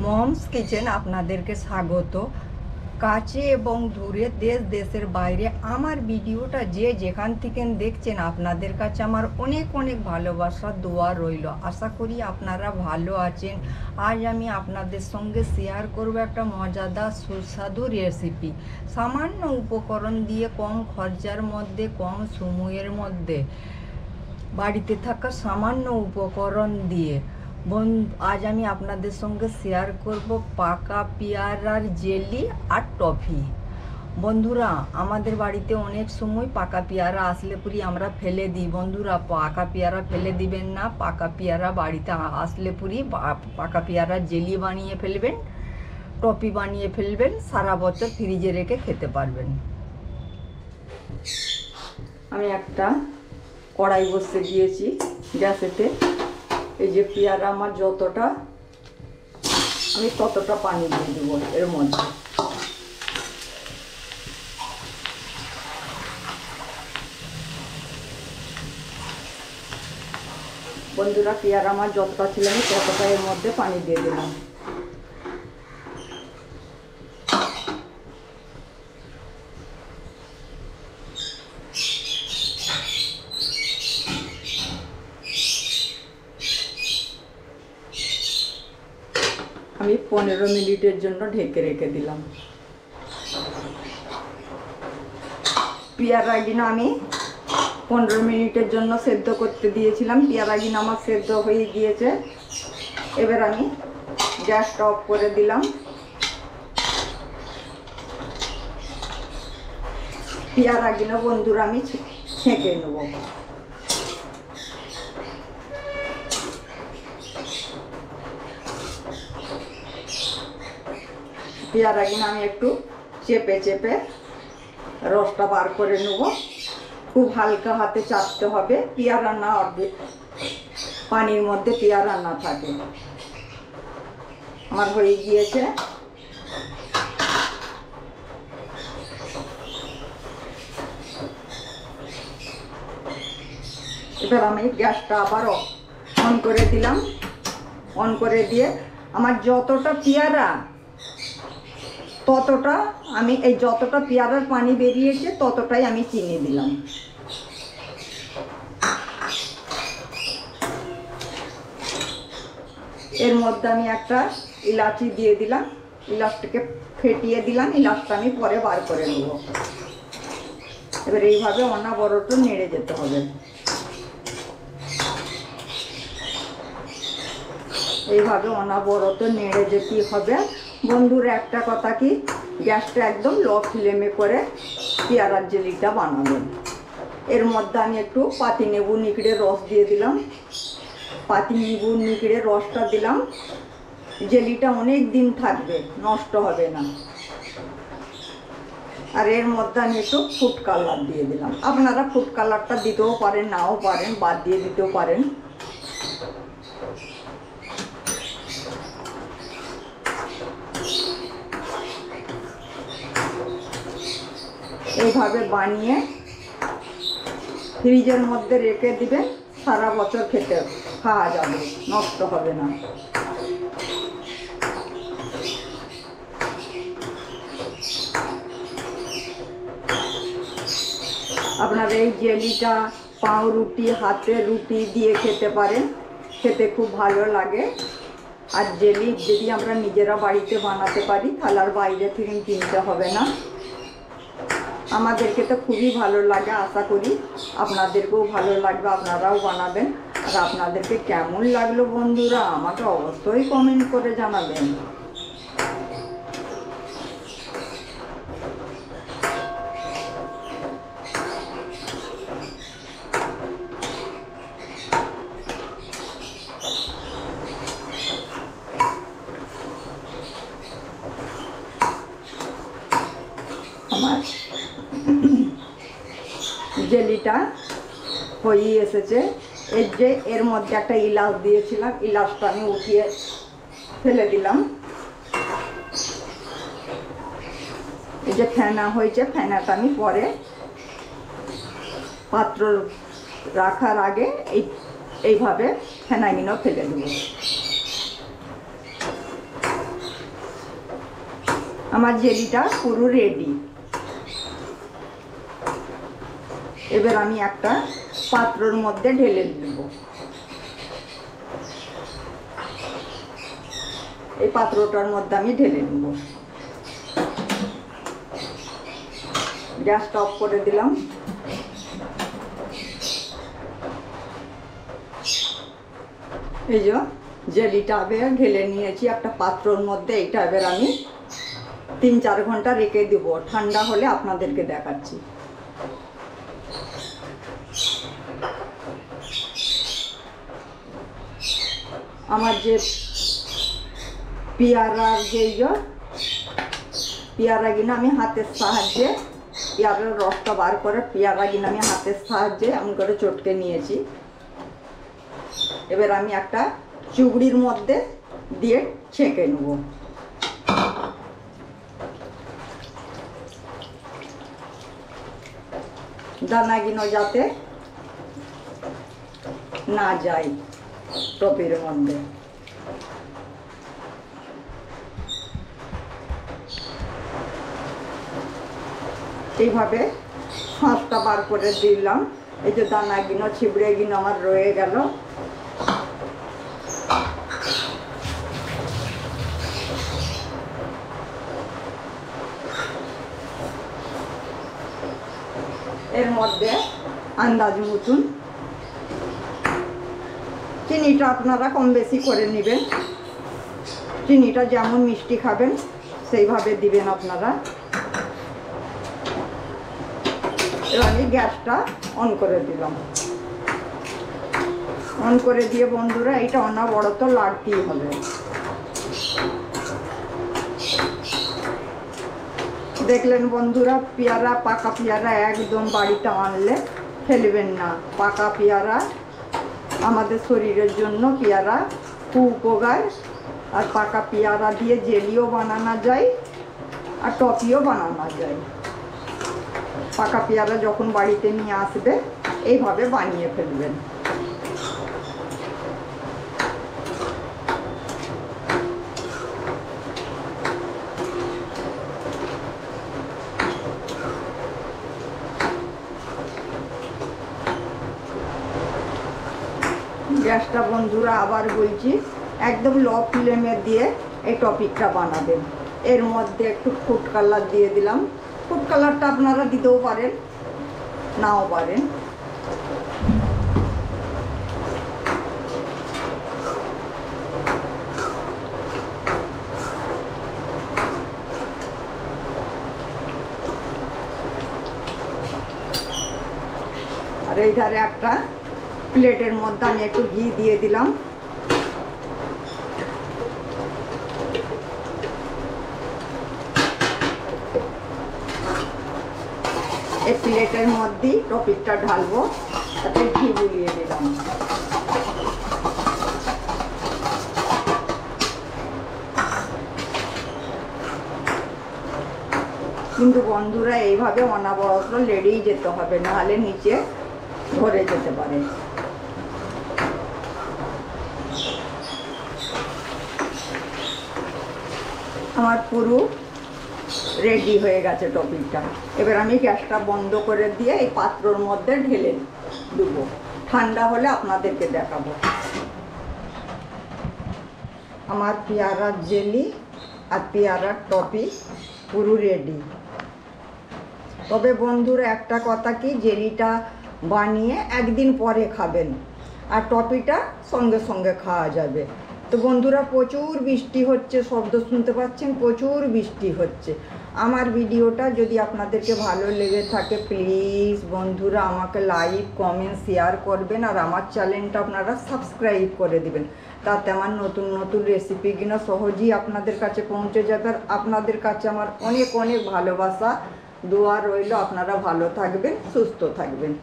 Moms kitchen আপনাদেরকে স্বাগত। কাছে এবং দূরে, দেশ দেশের বাইরে আমার ভিডিওটা যে যেখান থেকে দেখছেন আপনাদের কাছে আমার অনেক অনেক ভালোবাসা দোয়া রইল। আশা করি আপনারা ভালো আছেন। আজ আমি আপনাদের সঙ্গে শেয়ার করব একটা মজাদার সুস্বাদু রেসিপি। সামান্য উপকরণ দিয়ে কম খরচার মধ্যে, কম সময়ের মধ্যে, বাড়িতে থাকা সামান্য উপকরণ দিয়ে আজ আমি আপনাদের সঙ্গে শেয়ার করব পাকা পেয়ারার জেলি আর টফি। বন্ধুরা, আমাদের বাড়িতে অনেক সময় পাকা পেয়ারা আসলে পুরি আমরা ফেলে দিই। বন্ধুরা, পাকা পেয়ারা ফেলে দিবেন না। পাকা পেয়ারা বাড়িতে আসলে পুরি পাকা পেয়ারার জেলি বানিয়ে ফেলবেন, টফি বানিয়ে ফেলবেন, সারা বছর ফ্রিজে রেখে খেতে পারবেন। আমি একটা কড়াই বসিয়ে দিয়েছি গ্যাসেতে। এই যে পেয়ারা আমার যতটা, আমি ততটা পানি দিয়ে দেবো এর মধ্যে। বন্ধুরা, পেয়ারা আমার যতটা ছিল আমি ততটা এর মধ্যে পানি দিয়ে দিলাম। আমি 15 মিনিটের জন্য ঢেকে রেখে দিলাম। পেয়ারাগুলো আমি 15 মিনিটের জন্য সেদ্ধ করতে দিয়েছিলাম। পেয়ারাগুলো আমার সেদ্ধ হয়ে গিয়েছে। এবার আমি গ্যাসটা অফ করে দিলাম। পেয়ারাগুলো বন্ধুরা আমি ছেঁকে নেব। পেয়ারাগুলো আমি একটু চেপে চেপে রসটা বার করে নেব। খুব হালকা হাতে চাপতে হবে, পেয়ারা না অর্ধেক পানির মধ্যে পেয়ারা না থাকে। আমার হয়ে গিয়েছে। এবার আমি গ্যাসটা আবার অন করে দিলাম। অন করে দিয়ে আমার যতটা পেয়ারা ততটা আমি এই যতটা পেয়ারার পানি বেরিয়েছে ততটাই আমি চিনি দিলাম। এর মধ্যে আমি একটা ইলাচি দিয়ে দিলাম। ইলাচটাকে ফেটিয়ে দিলাম। ইলাচটা আমি পরে বার করে নেব। এবার এইভাবে অনবরত নেড়ে যেতে হবে। এইভাবে অনবরত নেড়ে যেতে হবে। বন্ধুরা, একটা কথা কি, গ্যাসটা একদম লো ফ্লেমে করে পেয়ারার জেলিটা বানাবেন। এর মধ্যে আমি একটু পাতিলেবু নিকড়ে রস দিয়ে দিলাম। পাতিলেবু নিকড়ে রসটা দিলাম। জেলিটা অনেক দিন থাকবে, নষ্ট হবে না। আর এর মধ্যে আমি একটু ফুড কালার দিয়ে দিলাম। আপনারা ফুড কালারটা দিতেও পারেন, নাও পারেন, বাদ দিয়ে দিতেও পারেন। এইভাবে বানিয়ে ফ্রিজের মধ্যে রেখে দিবেন। সারা বছর খাওয়া যাবে, নষ্ট হবে না। আপনারা এই জেলিটা পাউরুটি, হাতের রুটি দিয়ে খেতে পারেন, খেতে খুব ভালো লাগে। আর জেলি যদি আমরা নিজেরা বাড়িতে বানাতে পারি তাহলে আর বাইরে থেকে কিনতে হবে না। আমাদেরকে তো খুবই ভালো লাগে। আশা করি আপনাদেরকেও ভালো লাগবে, আপনারাও বানাবেন। আর আপনাদেরকে কেমন লাগলো বন্ধুরা আমাকে অবশ্যই কমেন্ট করে জানাবেন। আমার জেলিটা হয়ে এসেছে। এর মধ্যে একটা ইলাচ দিয়েছিলাম, ইলাচটা আমি উঠিয়ে ফেলে দিলাম। এই যে ফেনা হয়েছে, ফেনাটা আমি পরে পাত্র রাখার আগে এইভাবে ফেনাগুলো ফেলে দেব। আমার জেলিটা পুরো রেডি। এবার আমি একটা পাত্রের মধ্যে ঢেলে দেব। এই পাত্রটার মধ্যে আমি ঢেলে নেব। গ্যাসটা অফ করে দিলাম। এই যে জেলিটা এবার ঢেলে নিয়েছি একটা পাত্রর মধ্যে। এইটা এবার আমি 3-4 ঘন্টা রেখে দেব, ঠান্ডা হলে আপনাদেরকে দেখাচ্ছি। আমার যে পেয়ারার পেয়ারা কিনা আমি হাতের সাহায্যে পেয়ারার রসটা বার করে পেয়ারা কিনা আমি হাতের সাহায্যে আমি করে চটকে নিয়েছি। এবার আমি একটা চুবড়ির মধ্যে দিয়ে ছেঁকে নেব। দানাগুলো যাতে না যায় টপের মধ্যে। এইভাবে শাঁসটা বার করে দিলাম। এই যে দানাগুলো ছিবড়েগুলো আমার রয়ে গেল। এর মধ্যে আন্দাজ মতন চিনিটা আপনারা কম বেশি করে নেবেন। চিনিটা যেমন মিষ্টি খাবেন সেইভাবে দিবেন আপনারা। এবার আমি গ্যাসটা অন করে দিলাম। অন করে দিয়ে বন্ধুরা এটা অনবরত লাড়তেই হবে। দেখলেন বন্ধুরা, পেয়ারা পাকা পেয়ারা একদম বাড়িতে আনলে ফেলবেন না। পাকা পেয়ারা আমাদের শরীরের জন্য পেয়ারা খুব উপকার। আর পাকা পেয়ারা দিয়ে জেলিও বানানো যায় আর টপিও বানানো যায়। পাকা পেয়ারা যখন বাড়িতে নিয়ে আসবে এইভাবে বানিয়ে ফেলবেন। গ্যাসটা বন্ধুরা আবার বলছি একদম লো ফ্লেমে দিয়ে এই টপিকটা বানাবেন। এর মধ্যে একটু ফুড কালার দিয়ে দিলাম। ফুড কালারটা আপনারা দিতেও পারেন, নাও পারেন। আর এই ধারে একটা প্লেটের মধ্যে আমি একটু ঘি দিয়ে দিলাম। এই প্লেটের মধ্যে টপিকটা ঢালবো, তাতে ঘি বুলিয়ে দিলাম। কিন্তু বন্ধুরা এইভাবে অনবরত লেড়েই যেতে হবে, নাহলে নিচে ধরে যেতে পারে। আমার পুরো রেডি হয়ে গেছে টপিকটা। এবার আমি গ্যাসটা বন্ধ করে দিয়ে এই পাত্রর মধ্যে ঢেলে দেবো। ঠান্ডা হলে আপনাদেরকে দেখাবো। আমার পেয়ারার জেলি আর পেয়ারার টপি পুরো রেডি। তবে বন্ধুরা একটা কথা কি, জেলিটা বানিয়ে একদিন পরে খাবেন আর টপিটা সঙ্গে সঙ্গে খাওয়া যাবে। তো বন্ধুরা প্রচুর বৃষ্টি হচ্ছে, শব্দ শুনতে পাচ্ছেন, প্রচুর বৃষ্টি হচ্ছে। আমার ভিডিওটা যদি আপনাদেরকে ভালো লেগে থাকে প্লিজ বন্ধুরা আমাকে লাইক কমেন্ট শেয়ার করবেন আর আমার চ্যানেলটা আপনারা সাবস্ক্রাইব করে দিবেন। তাতে আমার নতুন নতুন রেসিপিগুলো সহজেই আপনাদের কাছে পৌঁছে যাবে। আর আপনাদের কাছে আমার অনেক অনেক ভালোবাসা দোয়া রইল। আপনারা ভালো থাকবেন, সুস্থ থাকবেন।